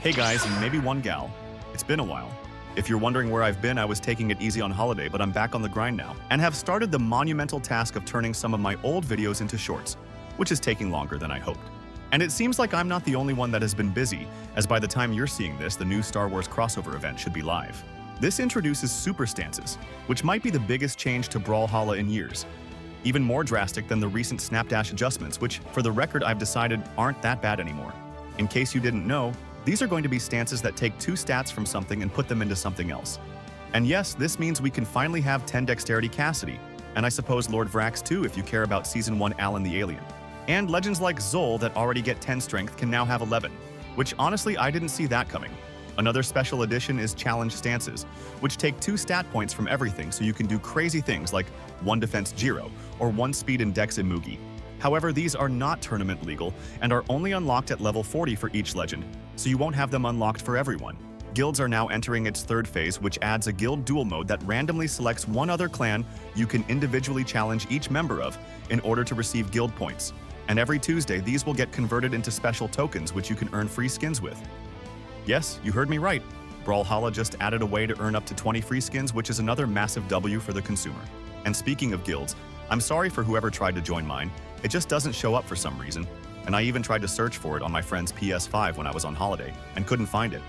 Hey guys, and maybe one gal. It's been a while. If you're wondering where I've been, I was taking it easy on holiday, but I'm back on the grind now, and have started the monumental task of turning some of my old videos into shorts, which is taking longer than I hoped. And it seems like I'm not the only one that has been busy, as by the time you're seeing this, the new Star Wars crossover event should be live. This introduces super stances, which might be the biggest change to Brawlhalla in years. Even more drastic than the recent Snapdash adjustments, which, for the record, I've decided aren't that bad anymore. In case you didn't know, these are going to be stances that take 2 stats from something and put them into something else. And yes, this means we can finally have 10 Dexterity Cassidy, and I suppose Lord Vrax too if you care about Season 1 Alan the Alien. And legends like Zol that already get 10 strength can now have 11, which honestly I didn't see that coming. Another special addition is Challenge Stances, which take 2 stat points from everything so you can do crazy things like 1 defense Jiro or 1 speed and dex Imugi. However, these are not tournament legal and are only unlocked at level 40 for each legend, so you won't have them unlocked for everyone. Guilds are now entering its 3rd phase, which adds a guild duel mode that randomly selects one other clan you can individually challenge each member of in order to receive guild points. And every Tuesday, these will get converted into special tokens which you can earn free skins with. Yes, you heard me right. Brawlhalla just added a way to earn up to 20 free skins, which is another massive W for the consumer. And speaking of guilds, I'm sorry for whoever tried to join mine. It just doesn't show up for some reason, and I even tried to search for it on my friend's PS5 when I was on holiday, and couldn't find it.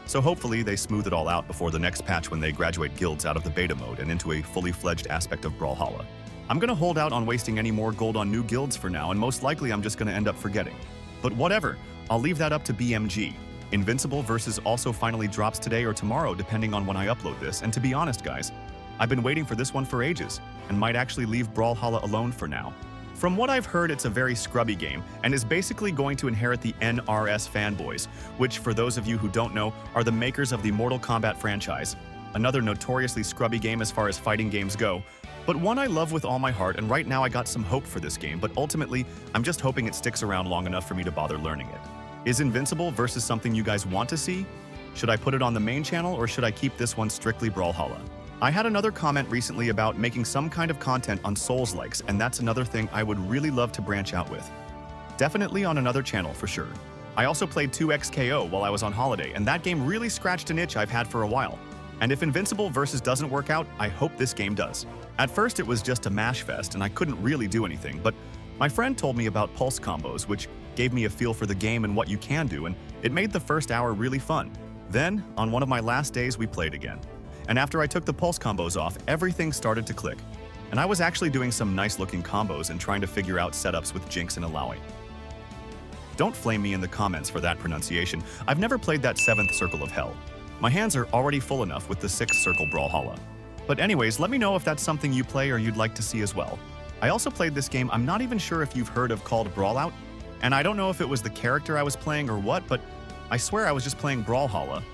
So hopefully they smooth it all out before the next patch when they graduate guilds out of the beta mode and into a fully fledged aspect of Brawlhalla. I'm gonna hold out on wasting any more gold on new guilds for now, and most likely I'm just gonna end up forgetting. But whatever, I'll leave that up to BMG. Invincible versus also finally drops today or tomorrow depending on when I upload this, and to be honest guys, I've been waiting for this one for ages, and might actually leave Brawlhalla alone for now. From what I've heard, it's a very scrubby game, and is basically going to inherit the NRS fanboys, which, for those of you who don't know, are the makers of the Mortal Kombat franchise. Another notoriously scrubby game as far as fighting games go, but one I love with all my heart, and right now I got some hope for this game, but ultimately, I'm just hoping it sticks around long enough for me to bother learning it. Is Invincible versus something you guys want to see? Should I put it on the main channel, or should I keep this one strictly Brawlhalla? I had another comment recently about making some kind of content on Souls-likes, and that's another thing I would really love to branch out with. Definitely on another channel for sure. I also played 2XKO while I was on holiday, and that game really scratched an itch I've had for a while. And if Invincible versus doesn't work out, I hope this game does. At first it was just a mash fest and I couldn't really do anything, but my friend told me about pulse combos, which gave me a feel for the game and what you can do, and it made the first hour really fun. Then, on one of my last days, we played again. And after I took the pulse combos off, everything started to click. And I was actually doing some nice-looking combos and trying to figure out setups with Jinx and Alawi. Don't flame me in the comments for that pronunciation. I've never played that 7th Circle of Hell. My hands are already full enough with the 6th Circle Brawlhalla. But anyways, let me know if that's something you play or you'd like to see as well. I also played this game I'm not even sure if you've heard of called Brawlout, and I don't know if it was the character I was playing or what, but I swear I was just playing Brawlhalla.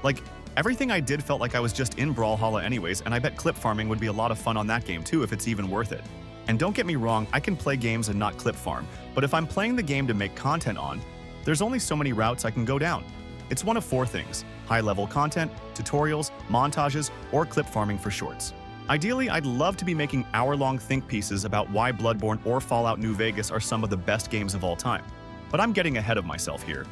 Like, everything I did felt like I was just in Brawlhalla anyways, and I bet clip farming would be a lot of fun on that game too if it's even worth it. And don't get me wrong, I can play games and not clip farm, but if I'm playing the game to make content on, there's only so many routes I can go down. It's one of 4 things: high-level content, tutorials, montages, or clip farming for shorts. Ideally, I'd love to be making hour-long think pieces about why Bloodborne or Fallout New Vegas are some of the best games of all time. But I'm getting ahead of myself here.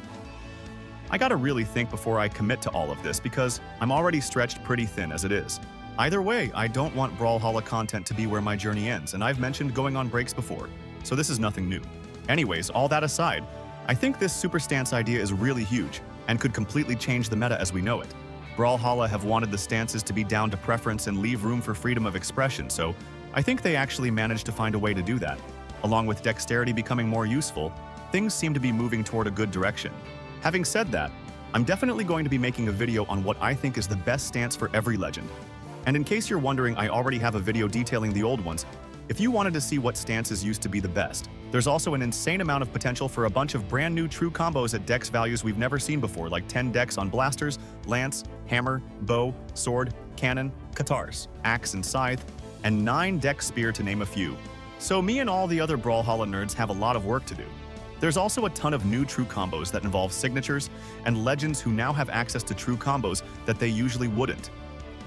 I gotta really think before I commit to all of this because I'm already stretched pretty thin as it is. Either way, I don't want Brawlhalla content to be where my journey ends, and I've mentioned going on breaks before, so this is nothing new. Anyways, all that aside, I think this super stance idea is really huge and could completely change the meta as we know it. Brawlhalla have wanted the stances to be down to preference and leave room for freedom of expression, so I think they actually managed to find a way to do that. Along with dexterity becoming more useful, things seem to be moving toward a good direction. Having said that, I'm definitely going to be making a video on what I think is the best stance for every legend. And in case you're wondering, I already have a video detailing the old ones. If you wanted to see what stances used to be the best, there's also an insane amount of potential for a bunch of brand new true combos at dex values we've never seen before, like 10 dex on blasters, lance, hammer, bow, sword, cannon, katars, axe and scythe, and 9 dex spear to name a few. So me and all the other Brawlhalla nerds have a lot of work to do. There's also a ton of new true combos that involve signatures, and legends who now have access to true combos that they usually wouldn't.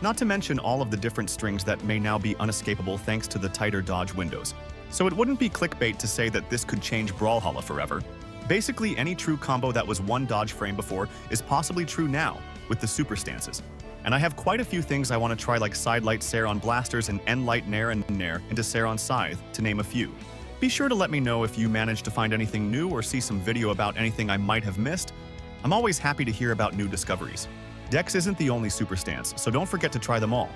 Not to mention all of the different strings that may now be unescapable thanks to the tighter dodge windows. So it wouldn't be clickbait to say that this could change Brawlhalla forever. Basically, any true combo that was one dodge frame before is possibly true now with the super stances. And I have quite a few things I want to try, like side light Sair on blasters and end light Nair and Nair into Sair on scythe, to name a few. Be sure to let me know if you managed to find anything new or see some video about anything I might have missed. I'm always happy to hear about new discoveries. Dex isn't the only super stance, so don't forget to try them all.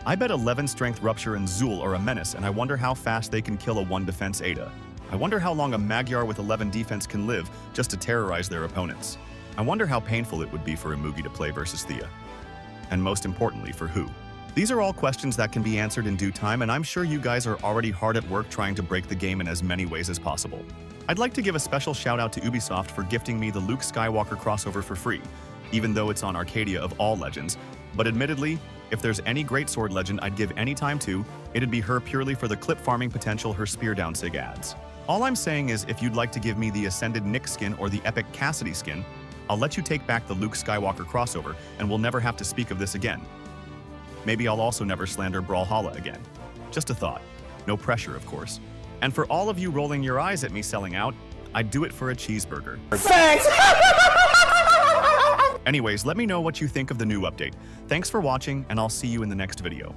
I bet 11 Strength Rupture and Zul are a menace, and I wonder how fast they can kill a 1 defense Ada. I wonder how long a Magyar with 11 defense can live just to terrorize their opponents. I wonder how painful it would be for a Mugi to play versus Thea. And most importantly, for who? These are all questions that can be answered in due time, and I'm sure you guys are already hard at work trying to break the game in as many ways as possible. I'd like to give a special shout out to Ubisoft for gifting me the Luke Skywalker crossover for free, even though it's on Arcadia of all legends. But admittedly, if there's any great sword legend I'd give any time to, it'd be her, purely for the clip farming potential her spear down sig adds. All I'm saying is, if you'd like to give me the Ascended Nick skin or the Epic Cassidy skin, I'll let you take back the Luke Skywalker crossover, and we'll never have to speak of this again. Maybe I'll also never slander Brawlhalla again. Just a thought. No pressure, of course. And for all of you rolling your eyes at me selling out, I'd do it for a cheeseburger. Thanks! Anyways, let me know what you think of the new update. Thanks for watching, and I'll see you in the next video.